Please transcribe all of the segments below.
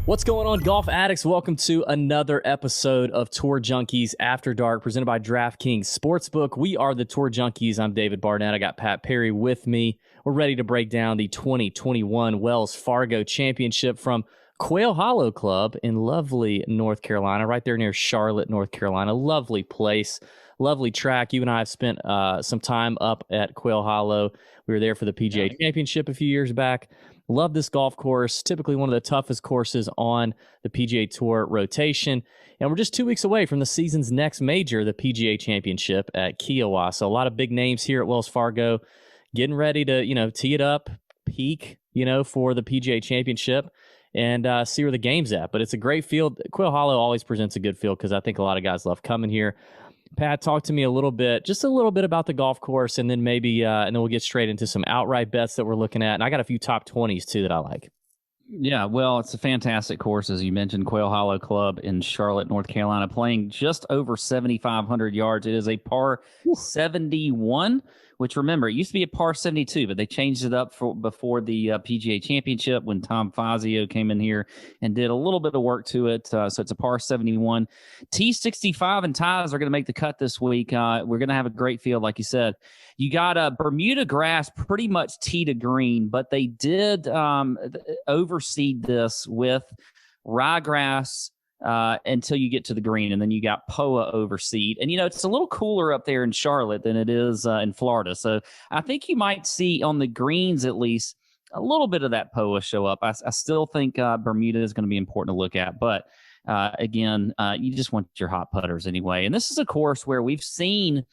What's going on, golf addicts? Welcome to another episode of Tour Junkies After Dark, presented by DraftKings Sportsbook. We are the Tour Junkies. I'm David Barnett. I got Pat Perry with me. We're ready to break down the 2021 Wells Fargo Championship from Quail Hollow Club in lovely North Carolina, right there near Charlotte, North Carolina. Lovely place, lovely track. You and I have spent some time up at Quail Hollow. We were there for the PGA Championship a few years back. Love this golf course, typically one of the toughest courses on the PGA Tour rotation. And we're just 2 weeks away from the season's next major, the PGA Championship at Kiowa. So a lot of big names here at Wells Fargo getting ready to, tee it up, peak, for the PGA Championship and see where the game's at. But it's a great field. Quail Hollow always presents a good field because I think a lot of guys love coming here. Pat, talk to me a little bit about the golf course, and then maybe, and then we'll get straight into some outright bets that we're looking at. And I got a few top 20s too that I like. Yeah, well, it's a fantastic course, as you mentioned, Quail Hollow Club in Charlotte, North Carolina, playing just over 7,500 yards. It is a par 71, which, remember, it used to be a par 72, but they changed it up before the PGA Championship when Tom Fazio came in here and did a little bit of work to it. So it's a par 71. T65 and ties are going to make the cut this week. We're going to have a great field, like you said. You got a Bermuda grass pretty much tee to green, but they did overseed this with ryegrass until you get to the green, and then you got POA overseed. And, it's a little cooler up there in Charlotte than it is in Florida. So I think you might see on the greens at least a little bit of that POA show up. I still think Bermuda is going to be important to look at, but again, you just want your hot putters anyway. And this is a course where we've seen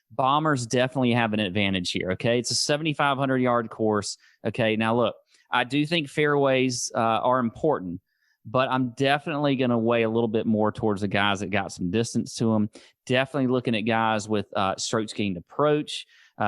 bombers definitely have an advantage here, okay? It's a 7,500-yard course, okay? Now, look, I do think fairways are important, but I'm definitely going to weigh a little bit more towards the guys that got some distance to them. Definitely looking at guys with strokes gained approach.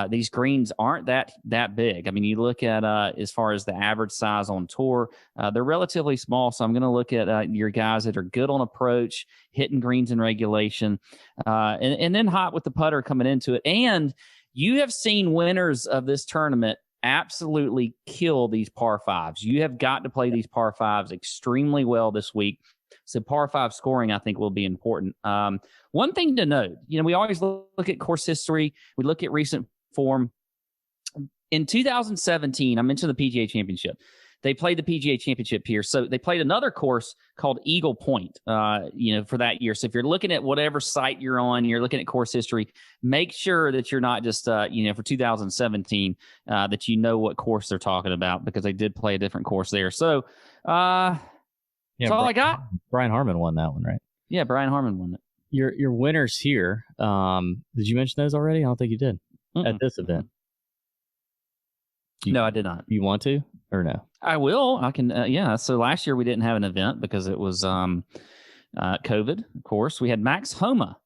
These greens aren't that big. I mean, you look at as far as the average size on tour, they're relatively small. So I'm going to look at your guys that are good on approach, hitting greens in regulation, and then hot with the putter coming into it. And you have seen winners of this tournament absolutely kill these par fives. You have got to play these par fives extremely well this week. So par five scoring, I think, will be important. One thing to note, we always look at course history. We look at recent form. In 2017, I mentioned the PGA Championship. They played the PGA Championship here. So they played another course called Eagle Point, for that year. So if you're looking at whatever site you're on, you're looking at course history, make sure that you're not just, for 2017, that you know what course they're talking about, because they did play a different course there. So that's all I got. Brian Harmon won that one, right? Yeah, Brian Harmon won it. Your winners here, did you mention those already? I don't think you did. At this event. No, I did not. You want to or no? I will. I can. Yeah. So last year we didn't have an event because it was COVID. Of course, we had Max Homa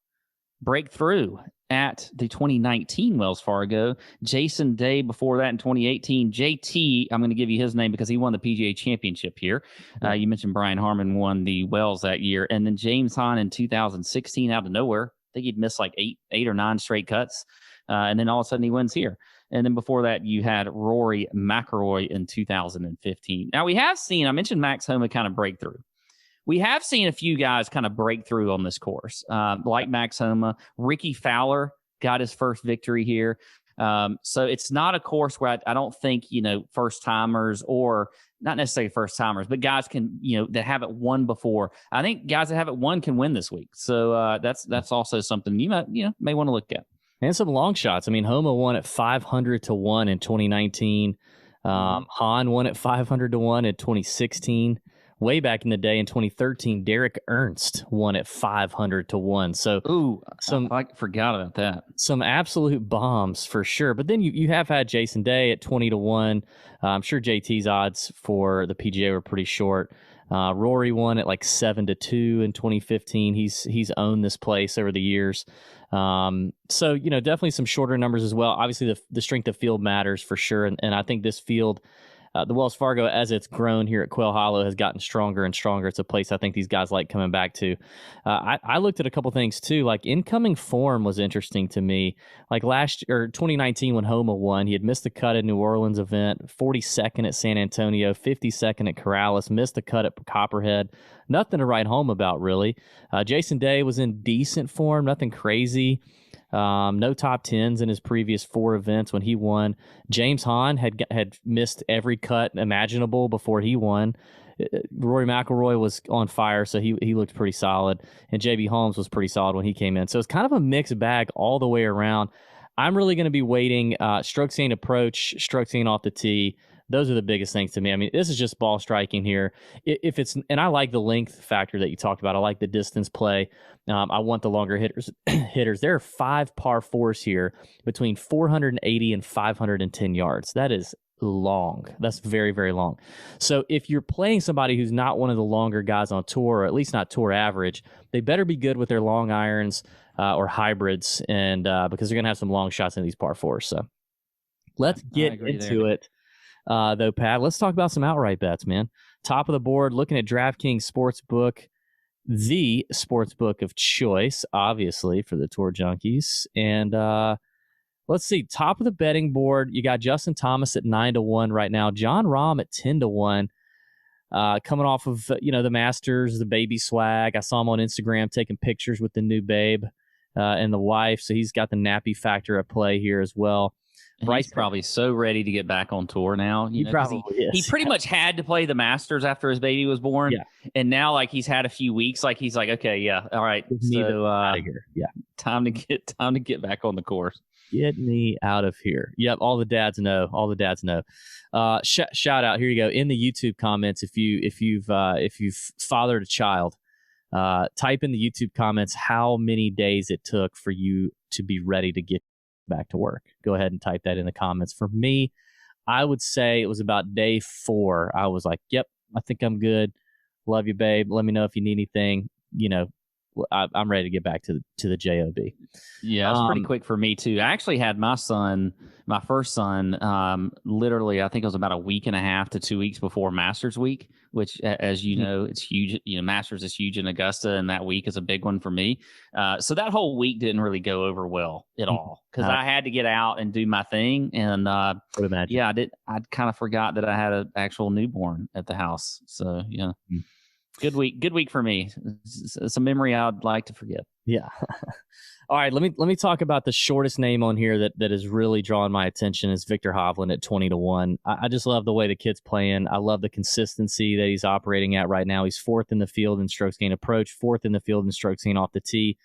break through at the 2019 Wells Fargo. Jason Day before that in 2018. JT, I'm going to give you his name because he won the PGA Championship here. You mentioned Brian Harmon won the Wells that year, and then James Hahn in 2016 out of nowhere. I think he'd missed like eight or nine straight cuts, and then all of a sudden he wins here. And then before that, you had Rory McIlroy in 2015. Now, we have seen, I mentioned Max Homa kind of breakthrough. We have seen a few guys kind of break through on this course, like Max Homa. Ricky Fowler got his first victory here. So it's not a course where I don't think, first-timers, or not necessarily first-timers, but guys can, that haven't won before. I think guys that haven't won can win this week. So that's also something you may want to look at. And some long shots. I mean, Homa won at 500 to 1 in 2019. Hahn won at 500 to 1 in 2016. Way back in the day in 2013, Derek Ernst won at 500 to 1. So I forgot about that. Some absolute bombs for sure. But then you have had Jason Day at 20 to 1. I'm sure JT's odds for the PGA were pretty short. Rory won at like 7 to 2 in 2015. He's owned this place over the years. So, definitely some shorter numbers as well. Obviously, the strength of field matters for sure. And I think this field The Wells Fargo, as it's grown here at Quail Hollow, has gotten stronger and stronger. It's a place I think these guys like coming back to. I looked at a couple things too. Like incoming form was interesting to me. Like 2019 when Homa won, he had missed the cut at New Orleans event, 42nd at San Antonio, 52nd at Corrales, missed the cut at Copperhead. Nothing to write home about, really. Jason Day was in decent form, nothing crazy. No top tens in his previous 4 events when he won. James Hahn had missed every cut imaginable before he won. Rory McIlroy was on fire, so he looked pretty solid. And JB Holmes was pretty solid when he came in. So it's kind of a mixed bag all the way around. I'm really going to be waiting. Strokes gained approach, strokes gained off the tee. Those are the biggest things to me. I mean, this is just ball striking here. If it's, and I like the length factor that you talked about. I like the distance play. I want the longer hitters. There are 5 par 4s here between 480 and 510 yards. That is long. That's very, very long. So if you're playing somebody who's not one of the longer guys on tour, or at least not tour average, they better be good with their long irons or hybrids, and because they're going to have some long shots in these par 4s. So let's get into it. Though, Pat, let's talk about some outright bets, man. Top of the board, looking at DraftKings Sportsbook, the sportsbook of choice, obviously, for the Tour Junkies. And let's see, top of the betting board, you got Justin Thomas at 9-1 right now, John Rahm at 10-1, coming off of, the Masters, the baby swag. I saw him on Instagram taking pictures with the new babe and the wife, so he's got the nappy factor at play here as well. Bryce probably so ready to get back on tour now. He probably is. He pretty much had to play the Masters after his baby was born. Yeah. And now, like, he's had a few weeks. Like, he's like, okay, yeah, all right. So, out of here. Yeah. Time to get back on the course. Get me out of here. Yep. All the dads know. Shout out. Here you go. In the YouTube comments, if you've fathered a child, type in the YouTube comments how many days it took for you to be ready to get back to work. Go ahead and type that in the comments. For me, I would say it was about day 4. I was like, yep, I think I'm good. Love you, babe. Let me know if you need anything. I'm ready to get back to the job. Yeah, it's pretty quick for me too. I actually had my first son, literally, I think it was about a week and a half to 2 weeks before Masters week, which, as you know, it's huge. Masters is huge in Augusta, and that week is a big one for me. So that whole week didn't really go over well at all because I had to get out and do my thing, and I kind of forgot that I had an actual newborn at the house. So yeah. Good week for me. It's a memory I'd like to forget. Yeah. All right, let me talk about the shortest name on here that has really drawn my attention is Victor Hovland at 20-1. I just love the way the kid's playing. I love the consistency that he's operating at right now. He's 4th in the field in strokes gained approach, 4th in the field in strokes gained off the tee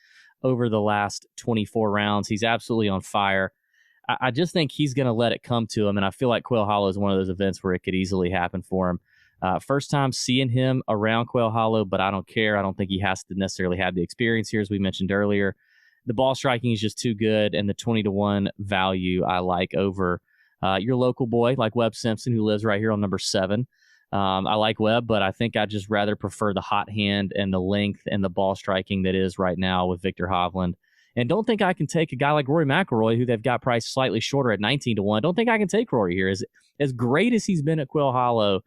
over the last 24 rounds. He's absolutely on fire. I just think he's going to let it come to him, and I feel like Quail Hollow is one of those events where it could easily happen for him. First time seeing him around Quail Hollow, but I don't care. I don't think he has to necessarily have the experience here, as we mentioned earlier. The ball striking is just too good, and the 20-1 value I like over your local boy like Webb Simpson, who lives right here on number 7. I like Webb, but I think I'd just rather prefer the hot hand and the length and the ball striking that is right now with Victor Hovland. And don't think I can take a guy like Rory McIlroy, who they've got priced slightly shorter at 19-1. Don't think I can take Rory here. As great as he's been at Quail Hollow,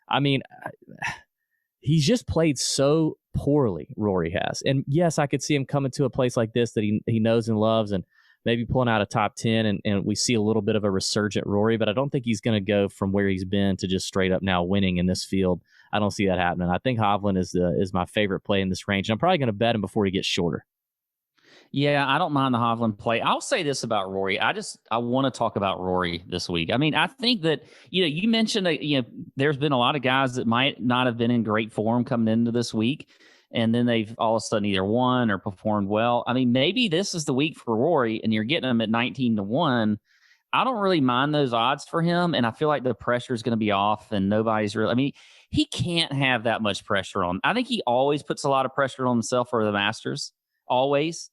I mean, he's just played so poorly, Rory has. And yes, I could see him coming to a place like this that he knows and loves and maybe pulling out a top 10, and we see a little bit of a resurgent Rory, but I don't think he's going to go from where he's been to just straight up now winning in this field. I don't see that happening. I think Hovland is my favorite play in this range, and I'm probably going to bet him before he gets shorter. Yeah, I don't mind the Hovland play. I'll say this about Rory. I want to talk about Rory this week. I mean, I think that, you mentioned that, there's been a lot of guys that might not have been in great form coming into this week, and then they've all of a sudden either won or performed well. I mean, maybe this is the week for Rory, and you're getting him at 19-1. I don't really mind those odds for him, and I feel like the pressure is going to be off, and nobody's really – I mean, he can't have that much pressure on. I think he always puts a lot of pressure on himself for the Masters, always.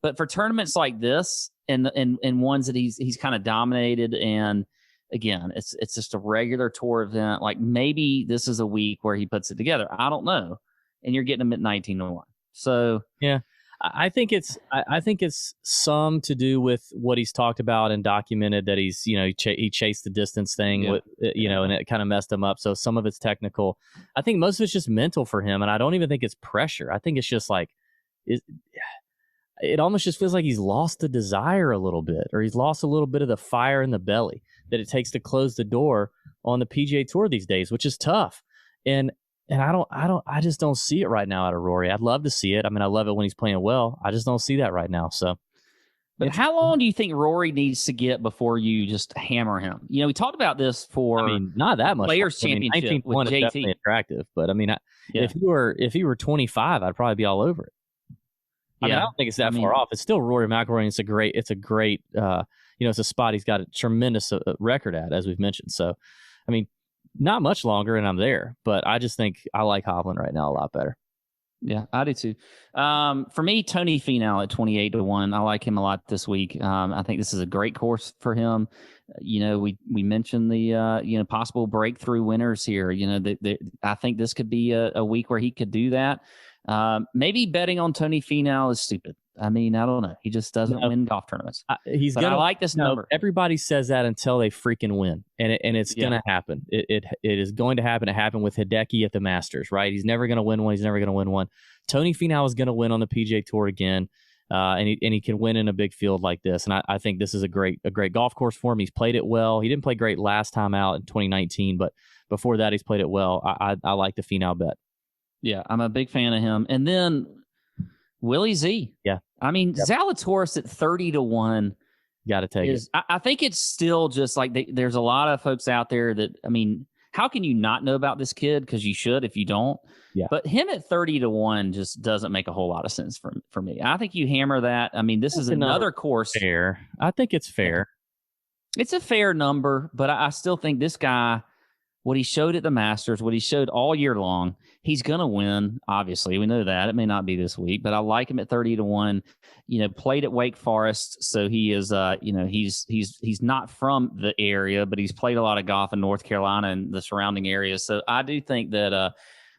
But for tournaments like this and ones that he's kind of dominated, and again, it's just a regular tour event, like maybe this is a week where he puts it together. I don't know. And you're getting him at 19-1. So yeah, I think it's some to do with what he's talked about and documented that he's, he chased the distance thing with, and it kind of messed him up. So some of it's technical. I think most of it's just mental for him. And I don't even think it's pressure. I think it's just like, it almost just feels like he's lost the desire a little bit, or he's lost a little bit of the fire in the belly that it takes to close the door on the PGA Tour these days, which is tough. And I just don't see it right now out of Rory. I'd love to see it. I mean, I love it when he's playing well. I just don't see that right now. So, but how long do you think Rory needs to get before you just hammer him? We talked about this for not that much. Players Championship with JT. Definitely attractive, but if he were 25, I'd probably be all over it. I don't think it's that far off. It's still Rory McIlroy. And it's a great, it's a spot he's got a tremendous record at, as we've mentioned. So, not much longer, and I'm there. But I just think I like Hovland right now a lot better. Yeah, I do too. For me, Tony Finau at 28-1. I like him a lot this week. I think this is a great course for him. We mentioned the possible breakthrough winners here. I think this could be a week where he could do that. Maybe betting on Tony Finau is stupid. I don't know. He just doesn't win golf tournaments. I like this number. Everybody says that until they freaking win, and it's gonna happen. It is going to happen. It happened with Hideki at the Masters, right? He's never gonna win one. He's never gonna win one. Tony Finau is gonna win on the PGA Tour again, and he can win in a big field like this. And I think this is a great golf course for him. He's played it well. He didn't play great last time out in 2019, but before that, he's played it well. I like the Finau bet. Yeah, I'm a big fan of him. And then Willie Z. Yeah. Zalatoris at 30-1. Got to take it. I think it's still just like there's a lot of folks out there that, how can you not know about this kid? Because you should if you don't. Yeah. But him at 30-1 just doesn't make a whole lot of sense for me. I think you hammer that. This is another course. Fair. I think it's fair. It's a fair number, but I still think this guy, what he showed at the Masters, what he showed all year long, he's going to win. Obviously, we know that. It may not be this week, but I like him at 30-1. Played at Wake Forest, so he is. He's not from the area, but he's played a lot of golf in North Carolina and the surrounding areas. So I do think that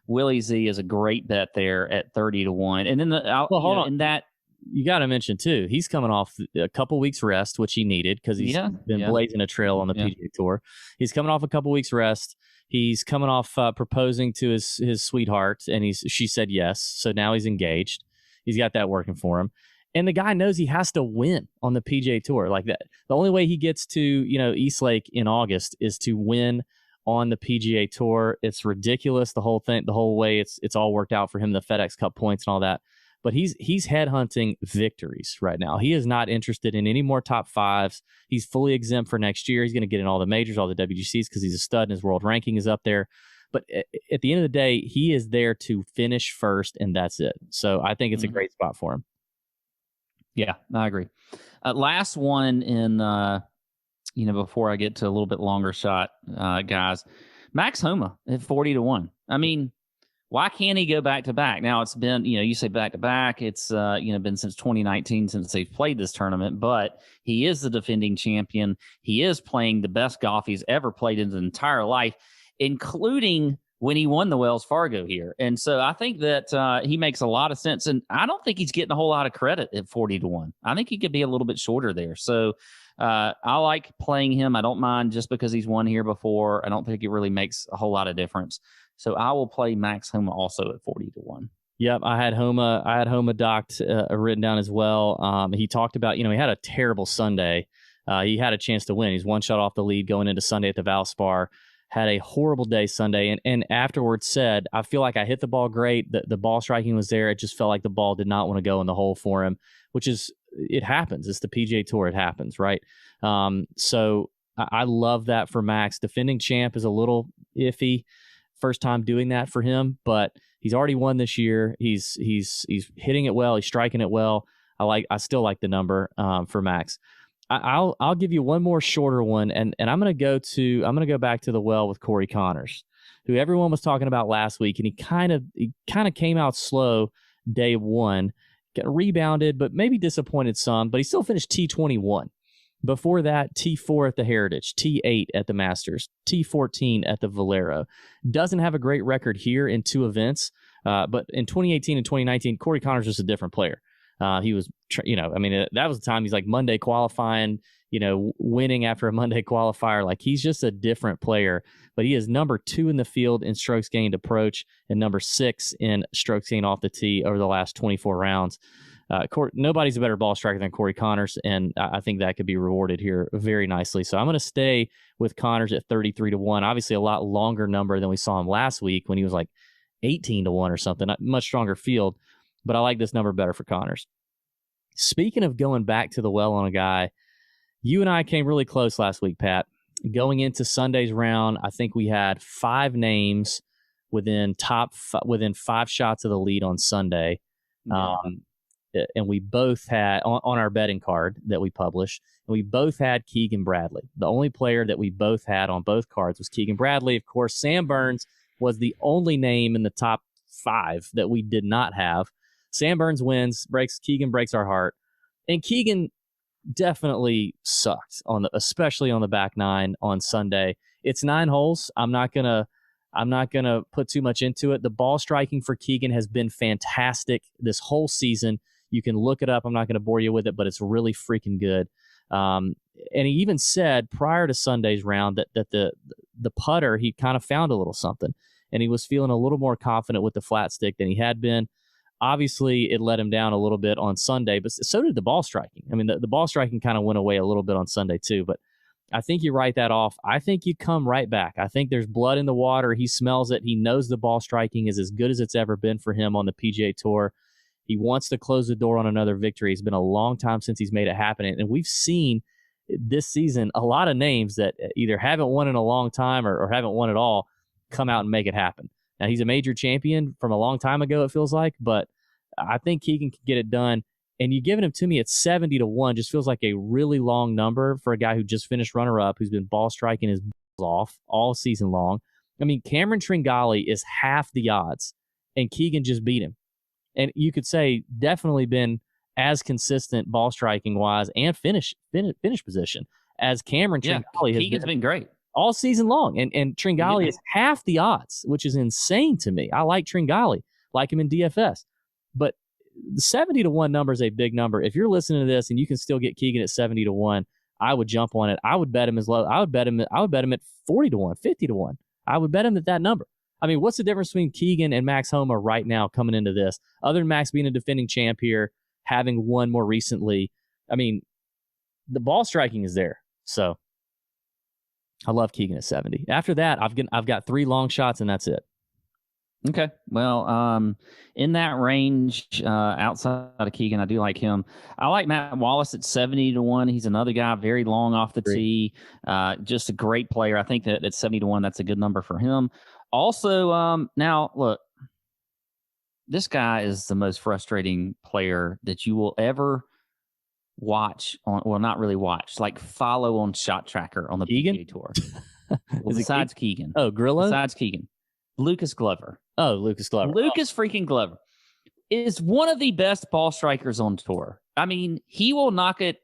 Willie Z is a great bet there at 30-1. And then hold on. In that, you got to mention too, he's coming off a couple weeks rest, which he needed because he's been blazing a trail on the PGA Tour. He's coming off a couple weeks rest. He's coming off proposing to his sweetheart, and she said yes. So now he's engaged. He's got that working for him. And the guy knows he has to win on the PGA Tour like that. The only way he gets to, East Lake in August is to win on the PGA Tour. It's ridiculous. The whole way it's all worked out for him, the FedEx Cup points and all that. But he's headhunting victories right now. He is not interested in any more top fives. He's fully exempt for next year. He's going to get in all the majors, all the WGCs, because he's a stud and his world ranking is up there. But at the end of the day, he is there to finish first, and that's it. So I think it's a great spot for him. Yeah, I agree. Last one in, before I get to a little bit longer shot, guys, Max Homa at 40-1. Why can't he go back to back? Now it's been, you say back to back. It's, been since 2019 since they've played this tournament, but he is the defending champion. He is playing the best golf he's ever played in his entire life, including when he won the Wells Fargo here. And so I think that he makes a lot of sense. And I don't think he's getting a whole lot of credit at 40-1. I think he could be a little bit shorter there. So I like playing him. I don't mind just because he's won here before. I don't think it really makes a whole lot of difference. So I will play Max Homa also at 40-1. Yep, I had Homa docked, written down as well. He talked about, he had a terrible Sunday. He had a chance to win. He's one shot off the lead going into Sunday at the Valspar. Had a horrible day Sunday, and afterwards said, I feel like I hit the ball great. The ball striking was there. It just felt like the ball did not want to go in the hole for him, which is, it happens. It's the PGA Tour. It happens, right? So I love that for Max. Defending champ is a little iffy. First time doing that for him, but he's already won this year. He's hitting it well. He's striking it well. I still like the number for Max. I'll give you one more shorter one, and I'm gonna go back to the well with Corey Connors, who everyone was talking about last week, and he kind of came out slow day one, got rebounded, but maybe disappointed some, but he still finished T21. Before that, T4 at the Heritage, T8 at the Masters, T14 at the Valero. Doesn't have a great record here in two events, but in 2018 and 2019, Corey Connors was a different player. He was, that was the time he's like Monday qualifying, winning after a Monday qualifier. Like, he's just a different player, but he is number 2 in the field in strokes gained approach and number 6 in strokes gained off the tee over the last 24 rounds. Nobody's a better ball striker than Corey Connors, and I think that could be rewarded here very nicely. So I'm going to stay with Connors at 33-1. Obviously, a lot longer number than we saw him last week when he was like 18-1 or something. Much stronger field, but I like this number better for Connors. Speaking of going back to the well on a guy, you and I came really close last week, Pat. Going into Sunday's round, I think we had 5 names within 5 shots of the lead on Sunday. Yeah. And we both had on our betting card that we published, and we both had Keegan Bradley. The only player that we both had on both cards was Keegan Bradley. Of course, Sam Burns was the only name in the top 5 that we did not have. Sam Burns wins, Keegan breaks our heart, and Keegan definitely sucked especially on the back 9 on Sunday. It's 9 holes. I'm not gonna put too much into it. The ball striking for Keegan has been fantastic this whole season. You can look it up. I'm not going to bore you with it, but it's really freaking good. And he even said prior to Sunday's round that the putter, he kind of found a little something, and he was feeling a little more confident with the flat stick than he had been. Obviously, it let him down a little bit on Sunday, but so did the ball striking. I mean, the ball striking kind of went away a little bit on Sunday too, but I think you write that off. I think you come right back. I think there's blood in the water. He smells it. He knows the ball striking is as good as it's ever been for him on the PGA Tour. He wants to close the door on another victory. It's been a long time since he's made it happen. And we've seen this season a lot of names that either haven't won in a long time or haven't won at all come out and make it happen. Now, he's a major champion from a long time ago, it feels like, but I think Keegan can get it done. And you giving him to me at 70-1 just feels like a really long number for a guy who just finished runner-up, who's been ball striking his balls off all season long. I mean, Cameron Tringali is half the odds, and Keegan just beat him. And you could say definitely been as consistent ball striking wise and finish position as Cameron Tringali has Keegan's been great all season long. And Tringali is half the odds, which is insane to me. I like Tringali, like him in DFS. But the 70-1 number is a big number. If you're listening to this and you can still get Keegan at 70-1, I would jump on it. I would bet him as low. I would bet him at 40-1, 50-1. I would bet him at that number. I mean, what's the difference between Keegan and Max Homa right now coming into this? Other than Max being a defending champ here, having won more recently, I mean, the ball striking is there. So I love Keegan at 70. After that, I've got 3 long shots, and that's it. Okay. Well, in that range, outside of Keegan, I do like him. I like Matt Wallace at 70-1. He's another guy, very long off the tee. Just a great player. I think that at 70-1, that's a good number for him. Also, now, look, this guy is the most frustrating player that you will ever watch on, well, not really watch, like follow on Shot Tracker on the PGA Tour. Well, besides Keegan. Oh, Grillo? Besides Keegan. Lucas Glover. Oh, Lucas Glover. Lucas freaking Glover is one of the best ball strikers on tour. I mean, he will knock it,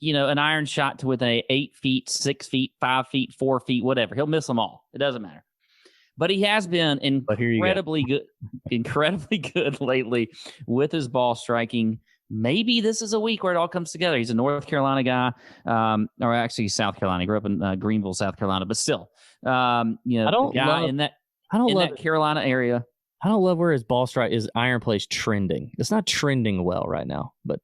an iron shot to within 8 feet, 6 feet, 5 feet, 4 feet, whatever. He'll miss them all. It doesn't matter. But he has been incredibly good lately with his ball striking. Maybe this is a week where it all comes together. He's a North Carolina guy, or actually South Carolina. He grew up in Greenville, South Carolina, but still, in that Carolina area. I don't love where his ball strike is. Iron play's trending. It's not trending well right now, but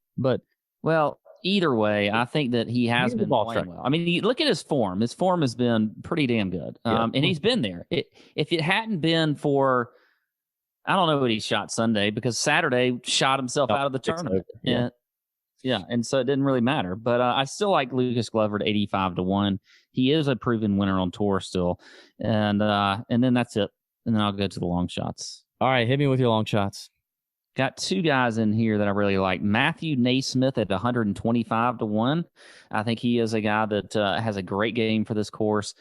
well, either way, I think that he has been playing well. I mean, look at his form. His form has been pretty damn good, and he's been there. If it hadn't been for, I don't know what he shot Sunday, because Saturday shot himself out of the tournament. And so it didn't really matter. But I still like Lucas Glover at 85-1. He is a proven winner on tour still, and then that's it. And then I'll go to the long shots. All right, hit me with your long shots. Got 2 guys in here that I really like. Matthew Naismith at 125-1. I think he is a guy that has a great game for this course.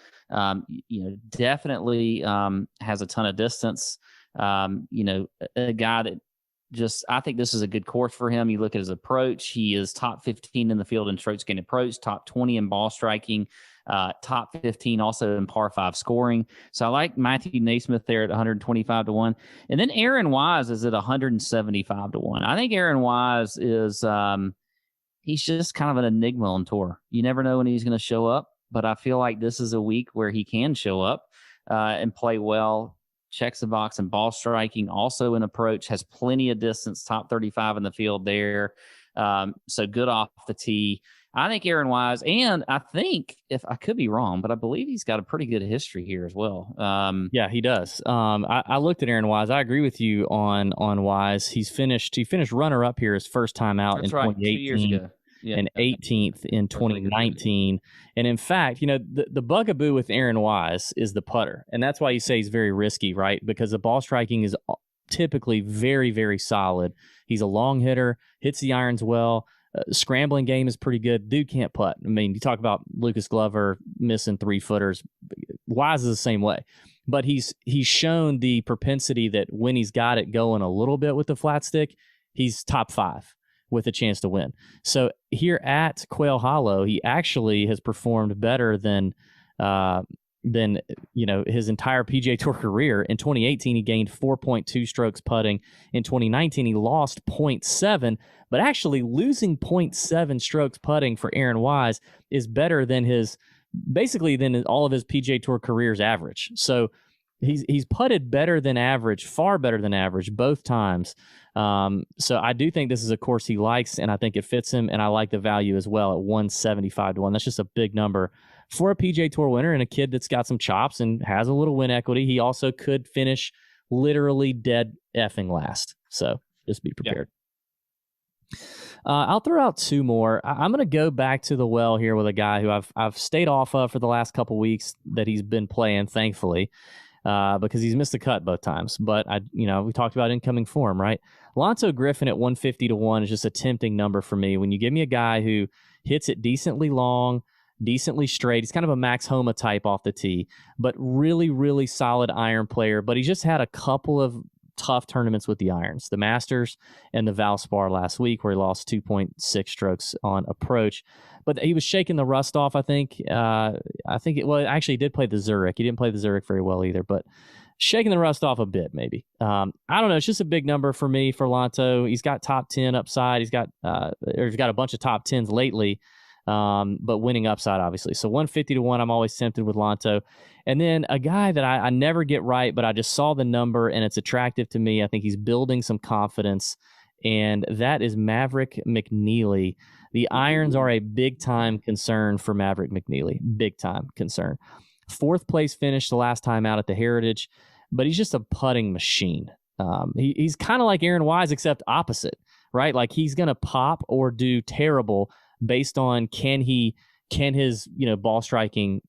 Definitely has a ton of distance. A guy that I think this is a good course for him. You look at his approach. He is top 15 in the field in strokes gained approach, top 20 in ball striking. top 15 also in par 5 scoring. So I like Matthew Naismith there at 125 to 1. And then Aaron Wise is at 175 to 1. I think Aaron Wise is he's just kind of an enigma on tour. You never know when he's going to show up, but I feel like this is a week where he can show up and play well. Checks the box and ball striking, also in approach, has plenty of distance, top 35 in the field there. So good off the tee. I think Aaron Wise, and I think, if I could be wrong, but I believe he's got a pretty good history here as well. Yeah, he does. I looked at Aaron Wise. I agree with you on Wise. He finished runner up here his first time out in 2018. 2 years ago. Yeah. And 18th in 2019. And in fact, the bugaboo with Aaron Wise is the putter. And that's why you say he's very risky, right? Because the ball striking is typically very, very solid. He's a long hitter, hits the irons well. Scrambling game is pretty good. Dude can't putt. I mean, you talk about Lucas Glover missing 3-footers. Wise is the same way. But he's shown the propensity that when he's got it going a little bit with the flat stick, he's top 5. With a chance to win. So here at Quail Hollow, he actually has performed better than his entire PGA Tour career. In 2018, he gained 4.2 strokes putting. In 2019, he lost 0.7, but actually losing 0.7 strokes putting for Aaron Wise is better than than all of his PGA Tour career's average. So he's putted better than average, far better than average, both times. So I do think this is a course he likes, and I think it fits him, and I like the value as well at 175 to 1. That's just a big number for a PGA Tour winner and a kid that's got some chops and has a little win equity. He also could finish literally dead effing last. So just be prepared. Yeah. I'll throw out 2 more. I'm going to go back to the well here with a guy who I've stayed off of for the last couple weeks that he's been playing, thankfully. Because he's missed the cut both times. But we talked about incoming form, right? Lonzo Griffin at 150 to 1 is just a tempting number for me. When you give me a guy who hits it decently long, decently straight, he's kind of a Max Homa type off the tee, but really, really solid iron player. But he just had a couple of tough tournaments with the irons, the Masters and the Valspar last week, where he lost 2.6 strokes on approach. But he was shaking the rust off, I think. Actually, he did play the Zurich. He didn't play the Zurich very well either, but shaking the rust off a bit, maybe. I don't know. It's just a big number for me for Lonto. He's got top 10 upside. He's got a bunch of top 10s lately, but winning upside, obviously. So 150 to 1, I'm always tempted with Lonto. And then a guy that I never get right, but I just saw the number, and it's attractive to me. I think he's building some confidence, and that is Maverick McNeely. The irons are a big-time concern for Maverick McNeely. Big-time concern. 4th place finish the last time out at the Heritage, but he's just a putting machine. He's kind of like Aaron Wise, except opposite, right? Like he's going to pop or do terrible based on can his ball striking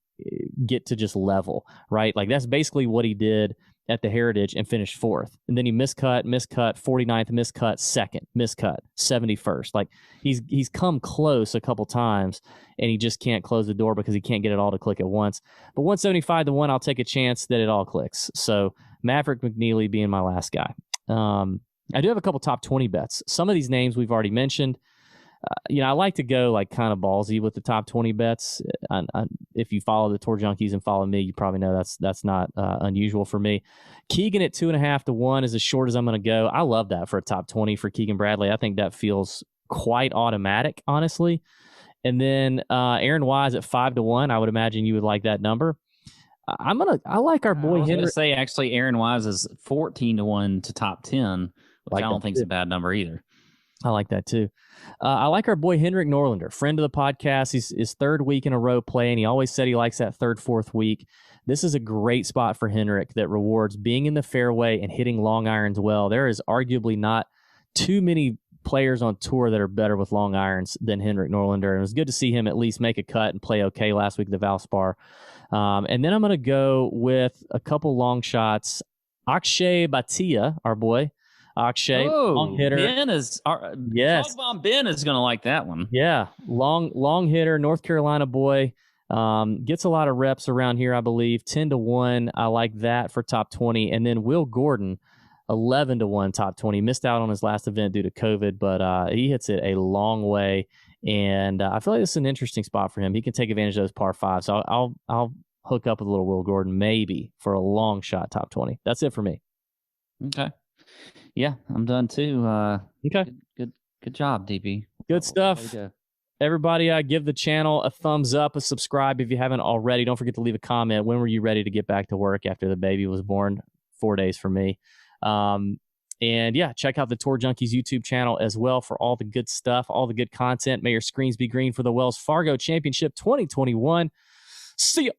get to just level, right? Like that's basically what he did at the Heritage and finished 4th. And then he miscut, 49th, miscut, 2nd, miscut, 71st. Like he's come close a couple times, and he just can't close the door because he can't get it all to click at once. But 175 to 1, I'll take a chance that it all clicks. So Maverick McNeely being my last guy. I do have a couple top 20 bets. Some of these names we've already mentioned. I like to go like kind of ballsy with the top 20 bets. If you follow the Tour Junkies and follow me, you probably know that's not unusual for me. Keegan at 2.5 to 1 is as short as I'm going to go. I love that for a top 20 for Keegan Bradley. I think that feels quite automatic, honestly. And then Aaron Wise at 5 to 1. I would imagine you would like that number. I like our boy Henry. Say actually, Aaron Wise is 14 to 1 to top 10, which I don't think is a bad number either. I like that too. I like our boy Henrik Norlander, friend of the podcast. He's his 3rd week in a row playing. He always said he likes that 3rd, 4th week. This is a great spot for Henrik that rewards being in the fairway and hitting long irons well. There is arguably not too many players on tour that are better with long irons than Henrik Norlander. And it was good to see him at least make a cut and play okay last week at the Valspar. And then I'm going to go with a couple long shots. Akshay Bhatia, our boy. Akshay, long hitter. Ben is Ben is going to like that one. Yeah, long hitter, North Carolina boy. Gets a lot of reps around here, I believe. 10 to 1. I like that for top 20. And then Will Gordon, 11 to 1 top 20. Missed out on his last event due to COVID, but he hits it a long way And I feel like this is an interesting spot for him. He can take advantage of those par fives. So I'll hook up with a little Will Gordon maybe for a long shot top 20. That's it for me. Okay. Yeah, I'm done too. Okay. Good job, DB. Good stuff. Everybody, give the channel a thumbs up, a subscribe if you haven't already. Don't forget to leave a comment. When were you ready to get back to work after the baby was born? 4 days for me. And yeah, check out the Tour Junkies YouTube channel as well for all the good stuff, all the good content. May your screens be green for the Wells Fargo Championship 2021. See ya.